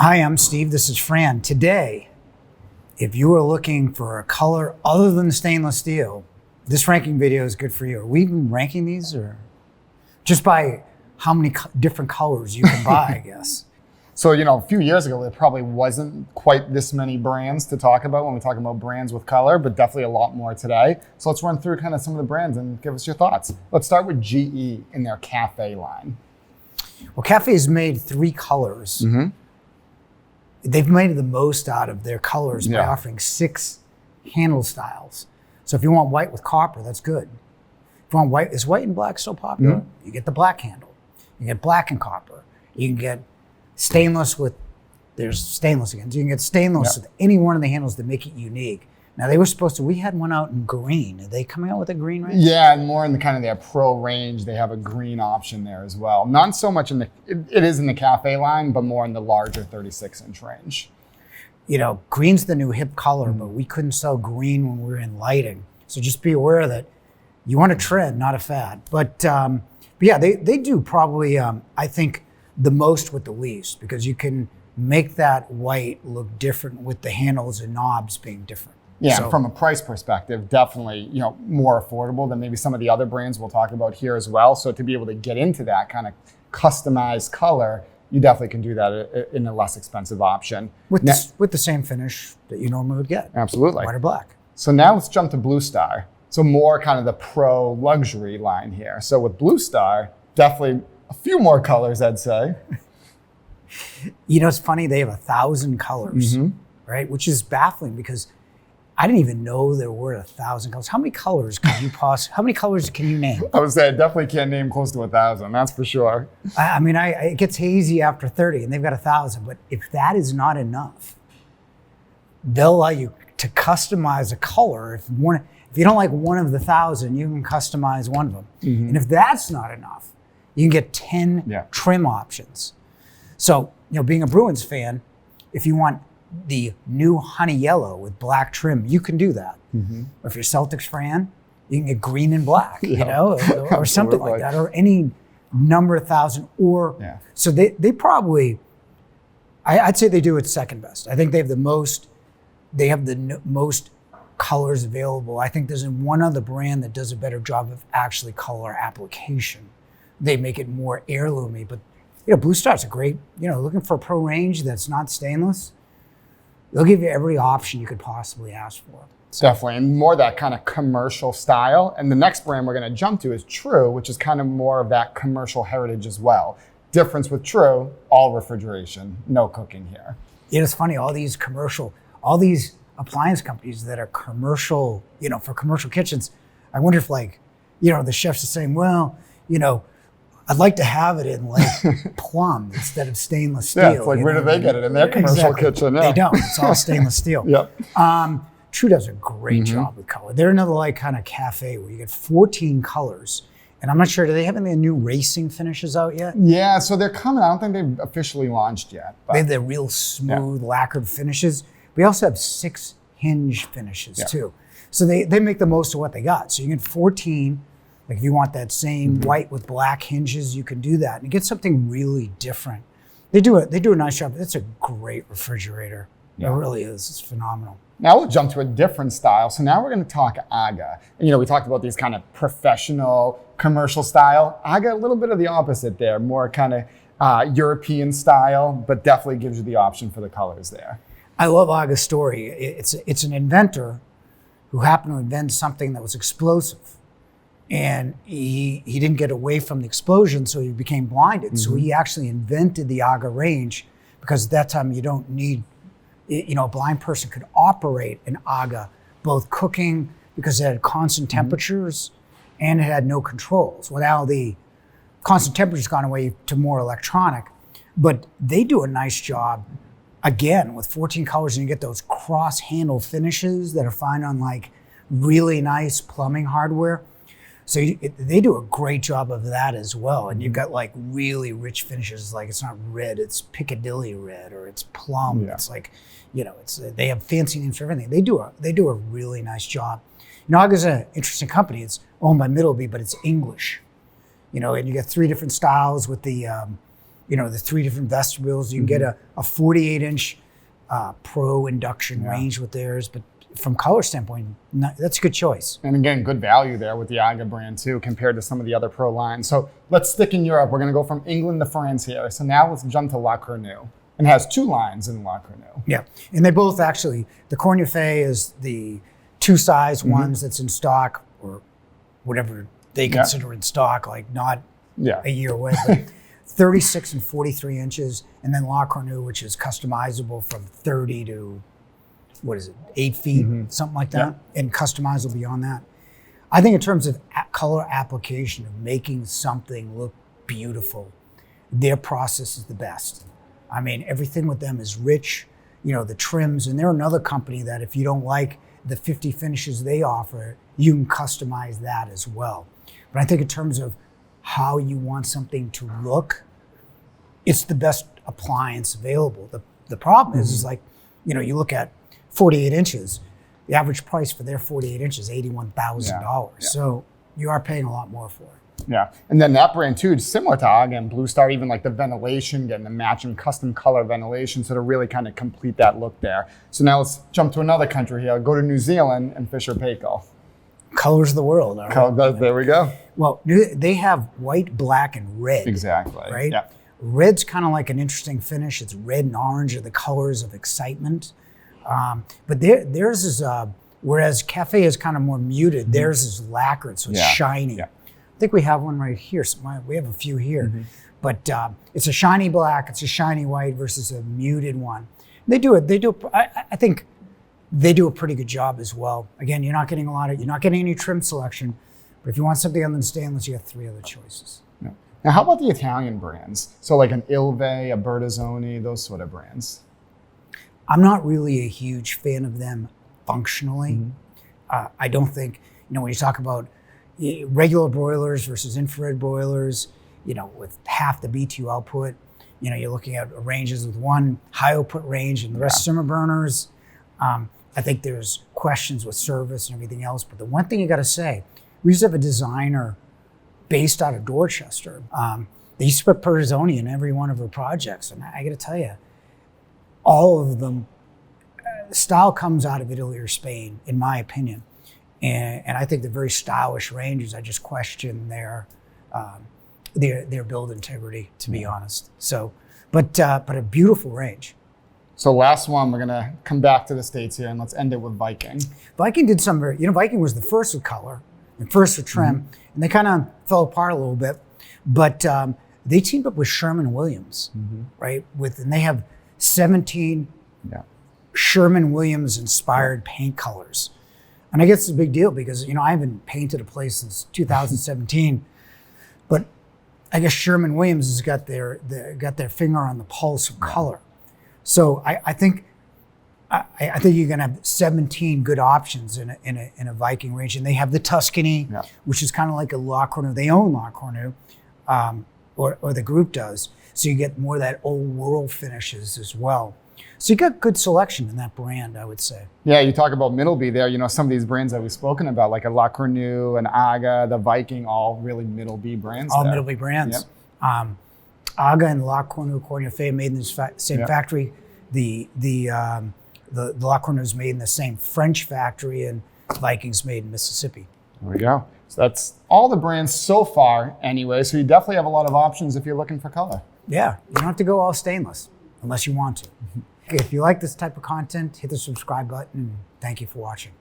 Hi, I'm Steve. This is Fran. Today, if you are looking for a color other than stainless steel, this ranking video is good for you. Are we even ranking these, or just by how many different colors you can buy, I guess? So, a few years ago, there probably wasn't quite this many brands to talk about when we talk about brands with color, but definitely a lot more today. So let's run through kind of some of the brands and give us your thoughts. Let's start with GE in their Café line. Well, Café has made 3 colors. Mm-hmm. They've made the most out of their colors by offering 6 handle styles. So if you want white with copper, that's good. If you want white, is white and black still popular? Mm-hmm. You get the black handle. You get black and copper. You can get stainless with, there's stainless again. So you can get stainless with any one of the handles that make it unique. Now they were supposed to, we had one out in green. Are they coming out with a green range? Yeah, and more in the kind of their pro range, they have a green option there as well. Not so much in the, it is in the Café line, but more in the larger 36-inch range. Green's the new hip color, but we couldn't sell green when we were in lighting. So just be aware that you want a trend, not a fad. But yeah, they do probably, I think, the most with the least, because you can make that white look different with the handles and knobs being different. Yeah, so, from a price perspective, definitely, more affordable than maybe some of the other brands we'll talk about here as well. So to be able to get into that kind of customized color, you definitely can do that in a less expensive option. With the same finish that you normally would get. Absolutely. White or black. So now let's jump to BlueStar. So more kind of the pro luxury line here. So with BlueStar, definitely a few more colors, I'd say. It's funny, they have 1,000 colors, right? Which is baffling because I didn't even know there were 1,000 colors. How many colors could you how many colors can you name? I would say I definitely can't name close to 1,000, that's for sure. It gets hazy after 30 and they've got 1,000, but if that is not enough, they'll allow you to customize a color. If you don't like one of the 1,000, you can customize one of them. Mm-hmm. And if that's not enough, you can get 10 trim options. So, being a Bruins fan, if you want the new honey yellow with black trim, you can do that. Mm-hmm. Or if you're a Celtics fan, you can get green and black, or something like that, or any number of 1,000. So they probably, I'd say they do it second best. I think they have the most colors available. I think there's one other brand that does a better job of actually color application. They make it more heirloomy, but BlueStar's a great, looking for a pro range that's not stainless, they'll give you every option you could possibly ask for. So. Definitely, and more that kind of commercial style. And the next brand we're going to jump to is True, which is kind of more of that commercial heritage as well. Difference with True, all refrigeration, no cooking here. It's funny, all these appliance companies that are commercial, for commercial kitchens, I wonder if the chefs are saying, well, I'd like to have it in plum instead of stainless steel. Yeah, it's where do they get it? In their commercial kitchen? Yeah. They don't. It's all stainless steel. Yep. True does a great job with color. They're another kind of cafe where you get 14 colors. And I'm not sure, do they have any new racing finishes out yet? Yeah, so they're coming. I don't think they've officially launched yet. They have the real smooth lacquered finishes. We also have 6 hinge finishes too. So they make the most of what they got. So you get 14. If you want that same white with black hinges, you can do that. And you get something really different. They do a nice job. It's a great refrigerator. Yeah. It really is. It's phenomenal. Now we'll jump to a different style. So now we're going to talk Aga. And, we talked about these kind of professional, commercial style. Aga, a little bit of the opposite there. More kind of European style, but definitely gives you the option for the colors there. I love Aga's story. It's an inventor who happened to invent something that was explosive. And he didn't get away from the explosion, so he became blinded. Mm-hmm. So he actually invented the Aga range because at that time you don't need, a blind person could operate an Aga, both cooking because it had constant temperatures and it had no controls. Well, now the constant temperature's gone away to more electronic, but they do a nice job, again, with 14 colors, and you get those cross-handle finishes that are fine on really nice plumbing hardware. So they do a great job of that as well. And you've got really rich finishes, it's not red, it's Piccadilly red, or it's plum. Yeah. It's they have fancy names for everything. They do a really nice job. Aga's an interesting company. It's owned by Middleby, but it's English. And you got 3 different styles with the the 3 different vestibules. You can get a 48-inch Pro induction range with theirs, but from color standpoint, that's a good choice. And again, good value there with the AGA brand too, compared to some of the other Pro lines. So let's stick in Europe. We're going to go from England to France here. So now let's jump to La Cornue. And has 2 lines in La Cornue. Yeah, and they both actually, the Cornue is the 2-size ones that's in stock, or whatever they consider in stock, like not a year away, but 36 and 43 inches. And then La Cornue, which is customizable from 30 to, 8 feet, something like that, and customizable beyond that. I think in terms of color application, of making something look beautiful, their process is the best. I mean, everything with them is rich, the trims, and they're another company that if you don't like the 50 finishes they offer, you can customize that as well. But I think in terms of how you want something to look, it's the best appliance available. The problem is like, you look at 48 inches, the average price for their 48 inches is $81,000. So you are paying a lot more for it. Yeah, and then that brand too, similar to AGA and BlueStar, even like the ventilation, getting the matching custom color ventilation, so to really kind of complete that look there. So now let's jump to another country here. Go to New Zealand and Fisher Paykel. Colors of the world. There we go. Well, they have white, black, and red. Exactly. Right? Yeah. Red's kind of like an interesting finish. It's red and orange are the colors of excitement. But theirs is, whereas Café is kind of more muted, theirs is lacquered, so it's shiny. Yeah. I think we have one right here. So we have a few here. But it's a shiny black, it's a shiny white versus a muted one. They do it. I think they do a pretty good job as well. Again, you're not getting any trim selection, but if you want something other than stainless, you have 3 other choices. Yeah. Now, how about the Italian brands? So like an Ilve, a Bertazzoni, those sort of brands. I'm not really a huge fan of them functionally. I don't think, when you talk about regular broilers versus infrared broilers, with half the BTU output, you're looking at ranges with one high output range and the rest simmer burners. I think there's questions with service and everything else. But the one thing you got to say, we used to have a designer based out of Dorchester. They used to put Bertazzoni in every one of her projects. And I got to tell you, all of them, style comes out of Italy or Spain, in my opinion. And I think they're very stylish ranges. I just question their build integrity, to be honest. So, but a beautiful range. So last one, we're gonna come back to the States here, and let's end it with Viking. Viking did some Viking was the first with color and first with trim, and they kind of fell apart a little bit. But they teamed up with Sherwin-Williams, right? And they have 17 Sherwin-Williams inspired paint colors. And I guess it's a big deal because, I haven't painted a place since 2017, but I guess Sherwin-Williams has got their finger on the pulse of color. So I think you're going to have 17 good options in a Viking range, and they have the Tuscany, which is kind of like a La Cornue. They own La Cornue, or the group does. So you get more of that old world finishes as well. So you got good selection in that brand, I would say. Yeah, you talk about Middleby there. Some of these brands that we've spoken about, like a La Cornue, an AGA, the Viking, all really Middleby brands. All Middleby brands. Yep. AGA and La Cornue, Cornue made in the same factory. The La Cornue is made in the same French factory, and Viking's made in Mississippi. There we go. So that's all the brands so far anyway. So you definitely have a lot of options if you're looking for color. Yeah, you don't have to go all stainless unless you want to. If you like this type of content, hit the subscribe button, and thank you for watching.